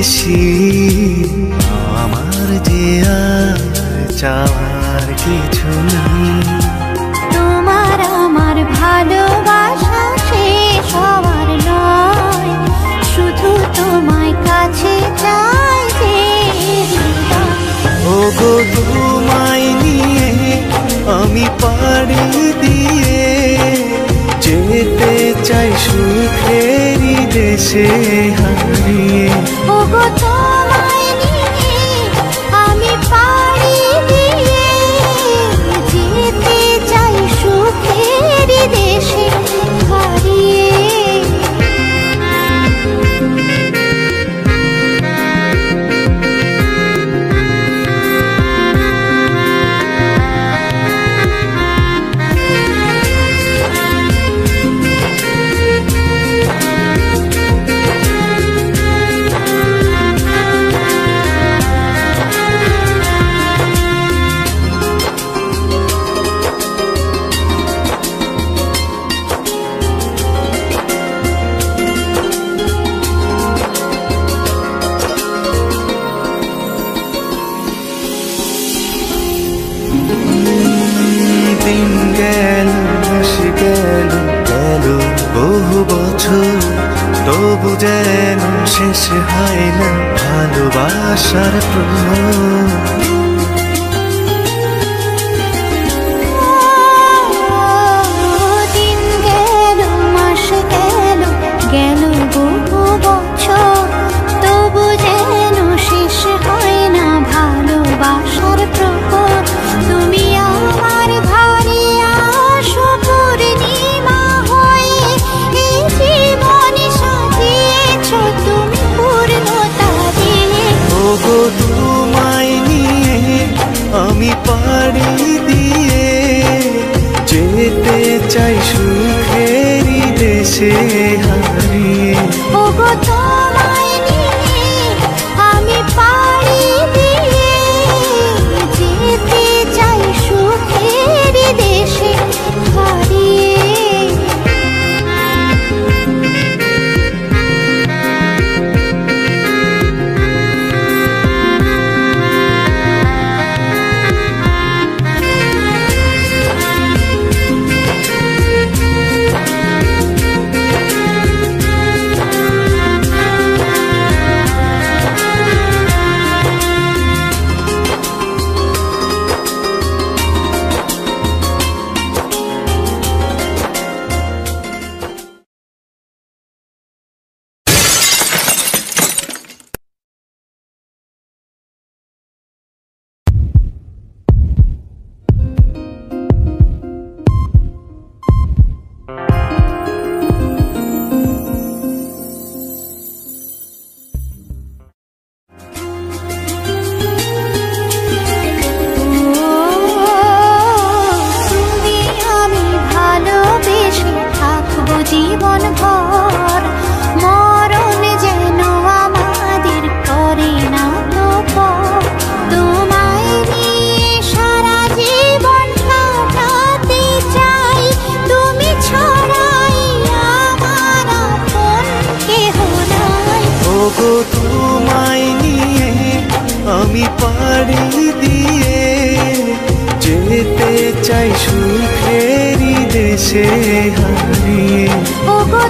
বেশি আমার যে আর চাওয়ার কিছু নেই। তোমার আমার ভালোবাসা শেষ হওয়ার নয়, শুধু তোমায় কাছে চাই যে। ওগো তোমায় নিয়ে আমি পাড়ি দিয়ে যেতে চাই সুখেরই দেশে হারিয়ে। ওগো তোমায় নিয়ে আমি পাড়ি দিয়ে যেতে চাই সুখেরই দেশে হারিয়ে। দিন গেল মাস গেল গেল বহু বছর, তবু যেন শেষ হয় না ভালোবাসার প্রহর। দিন গেল মাস গেল গেল বহু বছর, তবু যেন শেষ হয় না ভালোবাসার প্রহর। তুমি আমার ঘরে আসো পূর্ণিমা হয়ে, এই জীবন সাজিয়েছ তুমি পূর্ণতা দিয়ে। ওগো তোমায় নিয়ে আমি পাড়ি দিয়ে যেতে চাই সুখেরই দেশে হারিয়ে। ওগো তোমায় নিয়ে আমি পাড়ি দিয়ে যেতে চাই সুখেরই দেশে হারিয়ে। জীবন ভর মরণ যেন আমাদের করে না তো পর। তোমায় নিয়ে সারা জীবন কাটাতে চাই, তুমি ছড়াই আমার আপন কেহ নাই। ওগো তোমায় নিয়ে আমি পাড়ি দিয়ে যেতে চাই সুখেরই দেশে হারিয়ে। ওগো